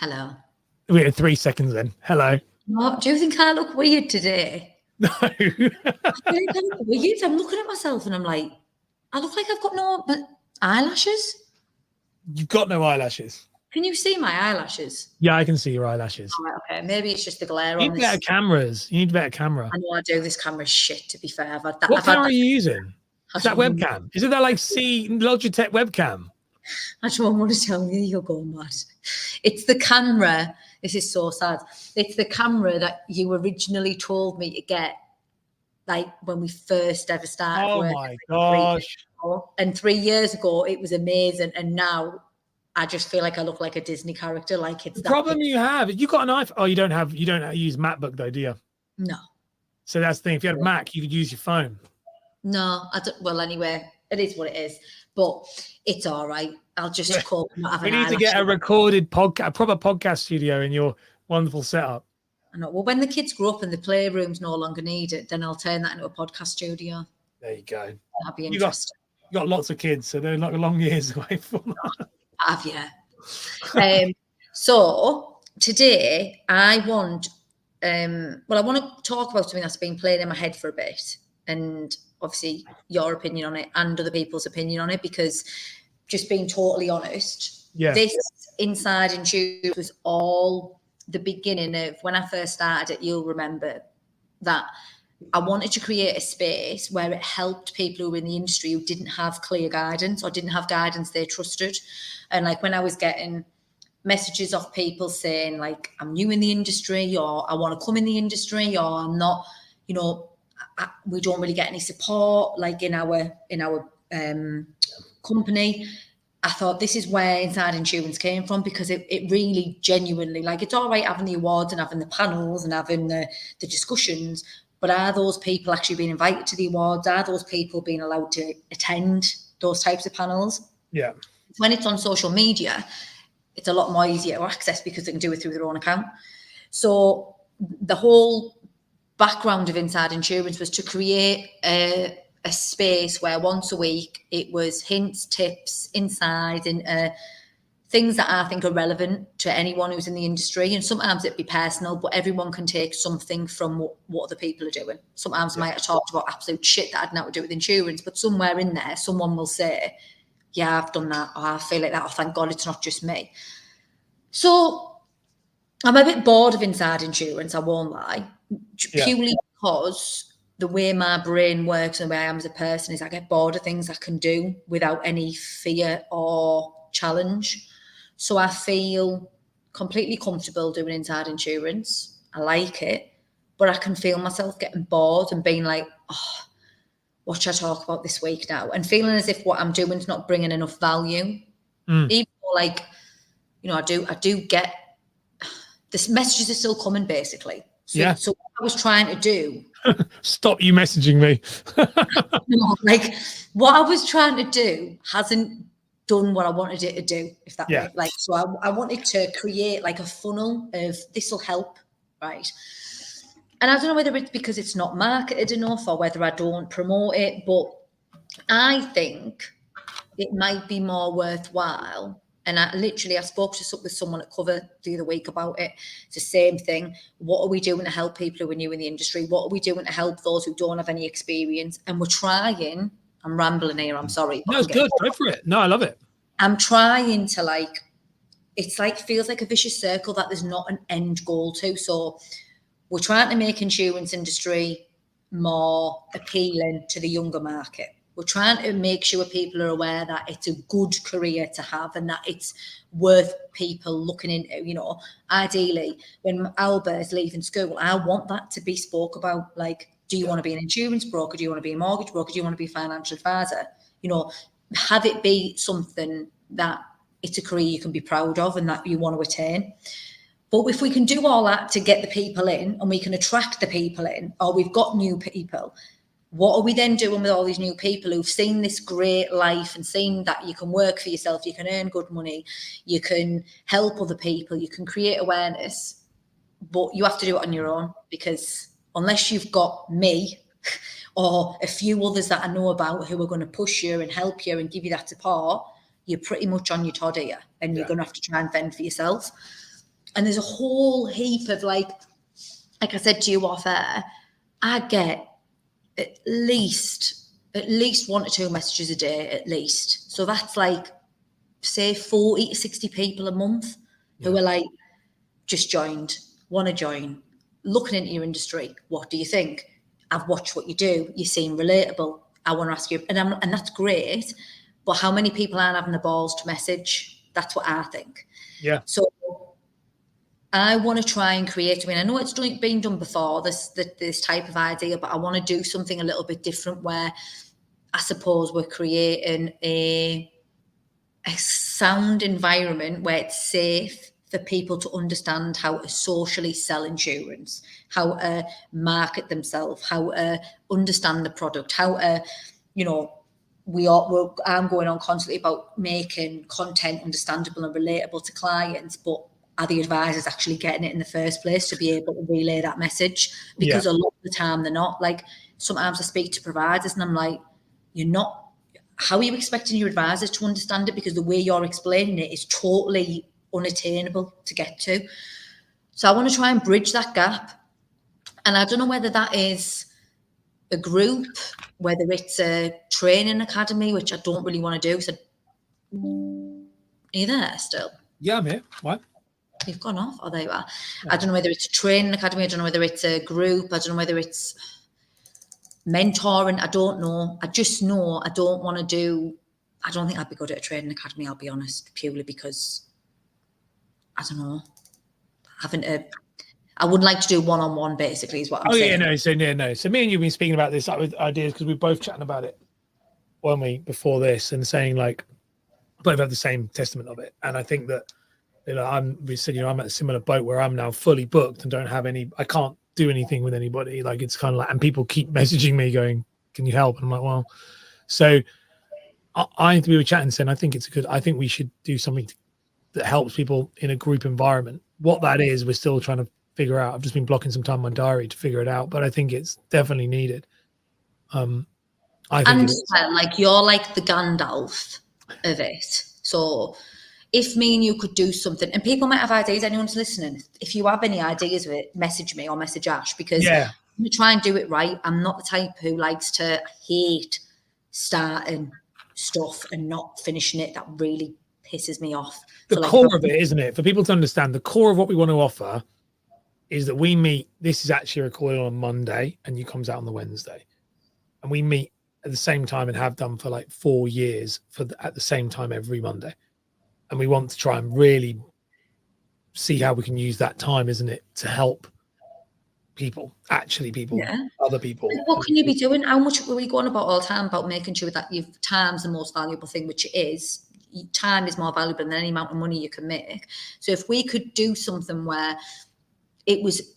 Hello. We had 3 seconds then. Hello. What? Do you think I look weird today? No. I think I look weird. I'm looking at myself and I'm like, I look like I've got no eyelashes. You've got no eyelashes. Can you see my eyelashes? Yeah, I can see your eyelashes. All right, okay. Maybe it's just the glare You on need this. better cameras. You need a better camera. I know I do. This camera's shit, to be fair. What camera are you using? Is that webcam? Is it that like Logitech webcam? I don't want to tell you, you're going mad. It's the camera. This is so sad. It's the camera that you originally told me to get, like when we first ever started. Oh my gosh. And 3 years ago, it was amazing. And now I just feel like I look like a Disney character. Like it's the problem you have. You got an iPhone. Oh, you don't use MacBook though, do you? No. So that's the thing. If you had a Mac, you could use your phone. No, I don't. Well, anyway, it is what it is. But it's all right. I'll just call. We need to get a recorded podcast, a proper podcast studio in your wonderful setup. I know. Well, when the kids grow up and the playroom's no longer needed, then I'll turn that into a podcast studio. There you go. That'd be interesting. You got lots of kids, so they're like long years away from that. Yeah. So today I want to talk about something that's been playing in my head for a bit, and obviously your opinion on it and other people's opinion on it, because just being totally honest, this Inside Insurance was all the beginning of when I first started it. You'll remember that I wanted to create a space where it helped people who were in the industry who didn't have clear guidance or didn't have guidance they trusted. And like when I was getting messages off people saying like, I'm new in the industry, or I want to come in the industry, or I'm not, we don't really get any support like in our company. I thought this is where Inside Insurance came from, because it really genuinely, like, it's all right having the awards and having the panels and having the discussions, but are those people actually being invited to the awards? Are those people being allowed to attend those types of panels? Yeah. When it's on social media, it's a lot more easier to access because they can do it through their own account. So the whole background of Inside Insurance was to create a space where once a week it was hints, tips, insights, and things that I think are relevant to anyone who's in the industry. And sometimes it'd be personal, but everyone can take something from what other people are doing. Sometimes I might have talked about absolute shit that had nothing to do with insurance, but somewhere in there, someone will say, yeah, I've done that, or I feel like that, or thank God it's not just me. So I'm a bit bored of Inside Insurance, I won't lie, purely because the way my brain works and the way I am as a person is I get bored of things I can do without any fear or challenge. So I feel completely comfortable doing Inside Insurance. I like it, but I can feel myself getting bored and being like, oh, what should I talk about this week now? And feeling as if what I'm doing is not bringing enough value. Even though, like, I do get this, messages are still coming basically. So what I was trying to do. Stop you messaging me. Like what I was trying to do hasn't done what I wanted it to do, if that makes like, so I wanted to create like a funnel of this will help, right? And I don't know whether it's because it's not marketed enough or whether I don't promote it, but I think it might be more worthwhile. And I spoke with someone at Cover the other week about it. It's the same thing. What are we doing to help people who are new in the industry? What are we doing to help those who don't have any experience? And we're trying, I'm rambling here, I'm sorry. No, it's good. Go for it. No, I love it. I'm trying to it's like, feels like a vicious circle that there's not an end goal to. So we're trying to make insurance industry more appealing to the younger market. We're trying to make sure people are aware that it's a good career to have and that it's worth people looking into. Ideally, when Alba is leaving school, I want that to be spoke about. Like, do you want to be an insurance broker? Do you want to be a mortgage broker? Do you want to be a financial advisor? Have it be something that it's a career you can be proud of and that you want to attain. But if we can do all that to get the people in and we can attract the people in, or we've got new people, what are we then doing with all these new people who've seen this great life and seen that you can work for yourself, you can earn good money, you can help other people, you can create awareness, but you have to do it on your own, because unless you've got me or a few others that I know about who are going to push you and help you and give you that support, you're pretty much on your todd here, and you're going to have to try and fend for yourself. And there's a whole heap of like I said to you off air, I get at least 1 to 2 messages a day at least. So that's like, say 40 to 60 people a month who are like, just joined, want to join, looking into your industry. What do you think? I've watched what you do. You seem relatable. I want to ask you, and that's great. But how many people aren't having the balls to message? That's what I think. Yeah. So I want to try and create. I mean, I know it's been done before, this type of idea, but I want to do something a little bit different where I suppose we're creating a sound environment where it's safe for people to understand how to socially sell insurance, how to market themselves, how to understand the product, how to, you know, I'm going on constantly about making content understandable and relatable to clients, but are the advisors actually getting it in the first place to be able to relay that message? Because a lot of the time they're not. Like, sometimes I speak to providers and I'm like, you're not, how are you expecting your advisors to understand it? Because the way you're explaining it is totally unattainable to get to. So I want to try and bridge that gap. And I don't know whether that is a group, whether it's a training academy, which I don't really want to do. So, are you there still? Yeah, I'm here. What? You've gone off. Oh, there you are. I don't know whether it's a training academy. I don't know whether it's a group. I don't know whether it's mentoring. I don't know. I just know I don't want to do. I don't think I'd be good at a training academy, I'll be honest, purely because I don't know. I wouldn't like to do one-on-one, basically, is what I'm saying. No. So me and you've been speaking about this with ideas because we're both chatting about it, weren't we, before this, and saying like both have the same testament of it. And I think that, you know, I'm at a similar boat where I'm now fully booked and don't have I can't do anything with anybody. Like, it's kind of like, and people keep messaging me going, can you help? And I'm like, well, so we were chatting saying, I think we should do something that helps people in a group environment. What that is, we're still trying to figure out. I've just been blocking some time in my diary to figure it out, but I think it's definitely needed. I think like, you're like the Gandalf of it. So if me and you could do something, and people might have ideas, anyone's listening, if you have any ideas of it, message me or message Ash, because I'm going to try and do it right. I'm not the type who likes to hate starting stuff and not finishing it. That really pisses me off. The core of it, isn't it? For people to understand, the core of what we want to offer is that we meet. This is actually recorded on Monday and you comes out on the Wednesday, and we meet at the same time and have done for like 4 years at the same time every Monday. And we want to try and really see how we can use that time, isn't it, to help people, other people. What can you be doing? How much are we going about all the time about making sure that time's the most valuable thing, which it is. Time is more valuable than any amount of money you can make. So if we could do something where it was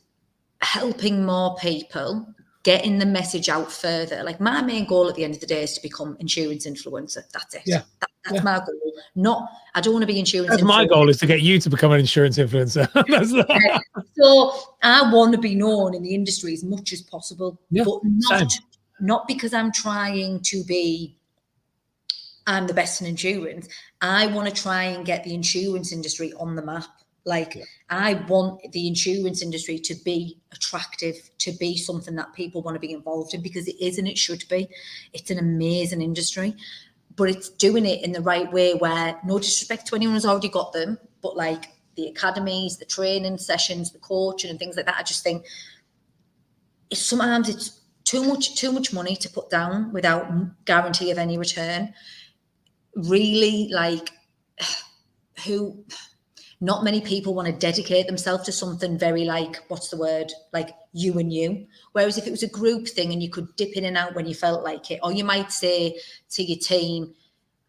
helping more people, getting the message out further. Like, my main goal at the end of the day is to become insurance influencer. That's it. Yeah. That's my goal. I don't want to be insurance. That's my goal, is to get you to become an insurance influencer. So I want to be known in the industry as much as possible, but not because I'm trying to be, I'm the best in insurance. I want to try and get the insurance industry on the map. Like, I want the insurance industry to be attractive, to be something that people want to be involved in, because it is and it should be. It's an amazing industry, but it's doing it in the right way where, no disrespect to anyone who's already got them, but like the academies, the training sessions, the coaching and things like that, I just think sometimes it's too much money to put down without guarantee of any return. Really, like, not many people want to dedicate themselves to something very, like, what's the word? Like, you and you. Whereas if it was a group thing and you could dip in and out when you felt like it, or you might say to your team,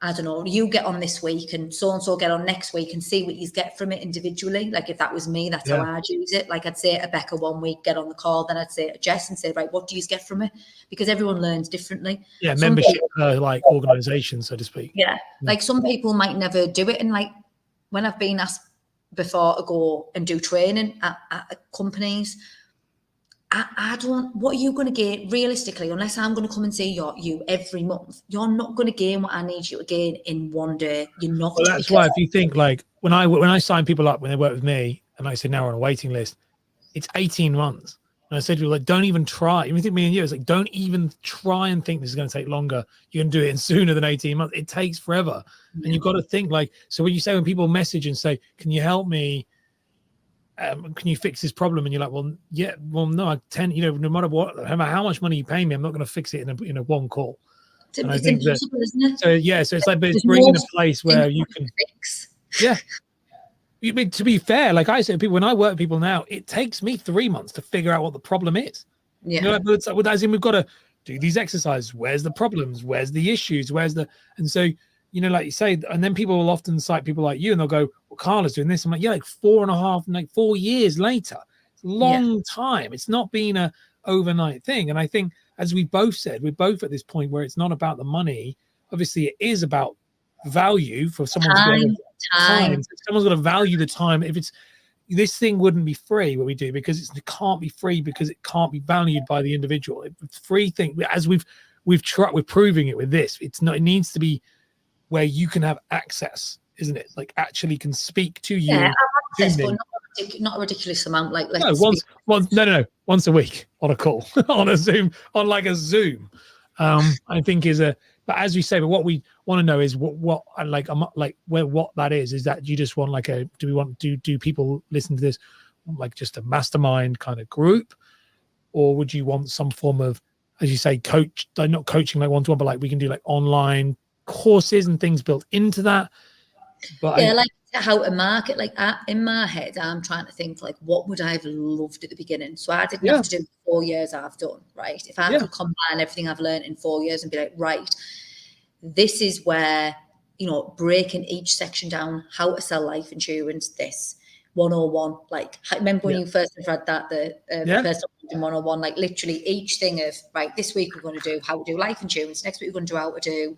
I don't know, you get on this week and so get on next week, and see what you get from it individually. Like, if that was me, that's how I'd use it. Like, I'd say to Becca one week, get on the call, then I'd say to Jess and say, right, what do you get from it? Because everyone learns differently. Yeah, membership, like organisation, so to speak. Yeah, like some people might never do it. And like, when I've been asked before to go and do training at companies, I don't, what are you going to gain realistically, unless I'm going to come and see you every month? You're not going to gain what I need you to gain in one day. You're not. Well, that's why, if you think, like, when I sign people up, when they work with me, and like I said, now we're on a waiting list, it's 18 months. And I said to people, like, don't even try. Even think me and you, it's like, don't even try and think this is going to take longer. You can do it in sooner than 18 months. It takes forever. And you've got to think like, so when you say, when people message and say, can you help me? Can you fix this problem? And you're like, well, yeah, well, no, no matter what, no matter how much money you pay me, I'm not going to fix it in a one call. It's impossible, isn't it? So yeah, so it's like, but it's bringing a place where you can fix. Yeah. I mean, to be fair, like I say, people, when I work with people now, it takes me 3 months to figure out what the problem is. Yeah. You know, but it's like, as in, we've got to do these exercises. Where's the problems? Where's the issues? And so, you know, like you say, and then people will often cite people like you and they'll go, well, Carla's doing this. I'm like, yeah, like 4 years later. It's a long time. It's not been a overnight thing. And I think, as we both said, we're both at this point where it's not about the money. Obviously, it is about value for someone's time. If someone's got to value the time. If it's, this thing wouldn't be free what we do, because it can't be free, because it can't be valued by the individual. It's free thing, as we're proving it with this. It's not. It needs to be where you can have access, isn't it? Like actually can speak to you. Yeah, access, but not a ridiculous amount. Like once a week on a call, on a Zoom, on like a Zoom. I think is a. But as we say, but what we want to know is what that is that you just want like a, do people listen to this like just a mastermind kind of group, or would you want some form of, as you say, coach, like not coaching like one-to-one, but like we can do like online courses and things built into that. But yeah, like how to market, like in my head, I'm trying to think like, what would I have loved at the beginning? So I didn't have to do the 4 years I've done, right? If I could combine everything I've learned in 4 years and be like, right, this is where, you know, breaking each section down, how to sell life insurance, this 101, like, I remember when you first read that, the first in 101, like literally each thing of, right, this week we're going to do how to do life insurance, next week we're going to do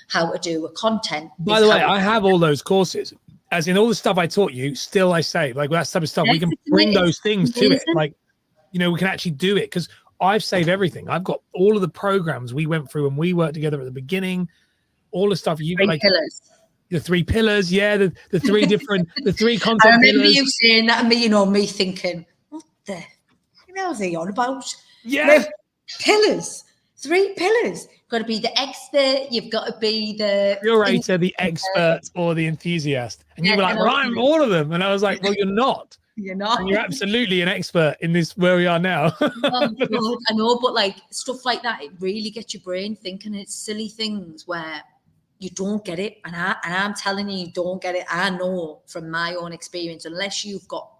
how to do a content. By the way, I have all those courses, as in all the stuff I taught you, still I say, like that type of stuff, we can bring those things to it. Like, you know, we can actually do it, because I've saved everything. I've got all of the programs we went through when we worked together at the beginning, all the stuff you like. Pillars. The 3 pillars, the 3 different, the 3 content I remember pillars. you saying that, and me thinking, what the hell are they on about? Yeah. Pillars, 3 pillars. You've got to be the expert, you've got to be the curator, the expert, or the enthusiast. And you were like, well, I'm all of them. And I was like, well, you're not. You're not. And you're absolutely an expert in this, where we are now. I know, but like stuff like that, it really gets your brain thinking. It's silly things where you don't get it, and I'm telling you don't get it. I know from my own experience, unless you've got,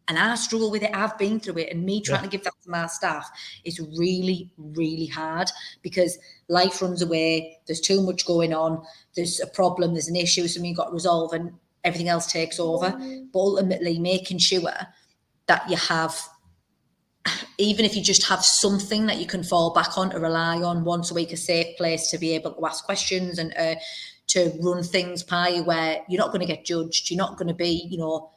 and I struggle with it, I've been through it, and me trying to give that to my staff is really, really hard, because life runs away, there's too much going on, there's a problem, there's an issue, something you've got to resolve, and everything else takes over. But ultimately making sure that you have, even if you just have something that you can fall back on, to rely on once a week, a safe place to be able to ask questions and to run things by you, where you're not going to get judged. You're not going to be, you know,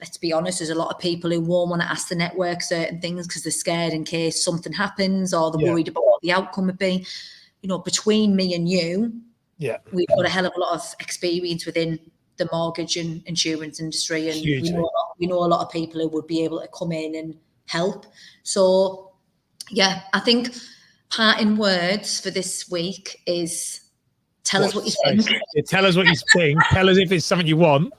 let's be honest, there's a lot of people who won't want to ask the network certain things because they're scared in case something happens, or they're worried about what the outcome would be. You know, between me and you, we've got a hell of a lot of experience within the mortgage and insurance industry, and we know a lot of people who would be able to come in and help. So yeah, I think parting words for this week is tell us what you think. Tell us what you think. Tell us if it's something you want.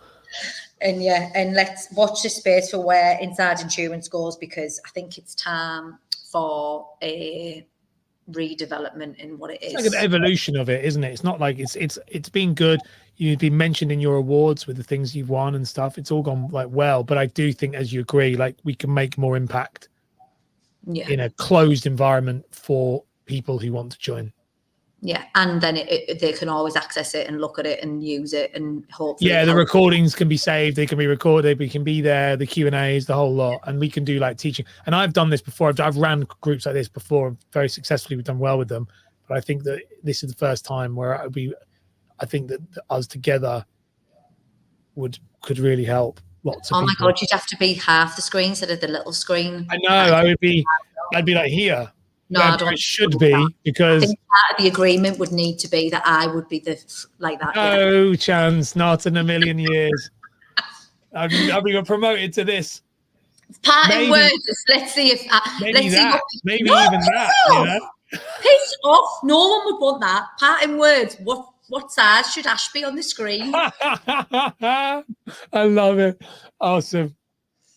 And let's watch this space for where Inside Insurance goes, because I think it's time for a redevelopment in what it is. It's like an evolution of it, isn't it? It's not like it's been good. You've been mentioned in your awards with the things you've won and stuff. It's all gone like well, but I do think, as you agree, like we can make more impact in a closed environment for people who want to join. Yeah, and then they can always access it and look at it and use it, and hopefully the recordings can be saved, they can be recorded, we can be there, the Q&As, the whole lot, and we can do like teaching. And I've done this before. I've ran groups like this before very successfully. We've done well with them, but I think that this is the first time where I think that us together could really help lots of people. Oh my God, you'd have to be half the screen instead of the little screen. I know. I'd be like here. No, I don't. It should be, because I think part of the agreement would need to be that I would be like that. No chance, not in a million years. I've been promoted to this. Parting words. Let's see if Maybe let's that. see. Maybe No, even that. You know? Piss off. No one would want that. Parting words. What size should Ash be on the screen? I love it. Awesome.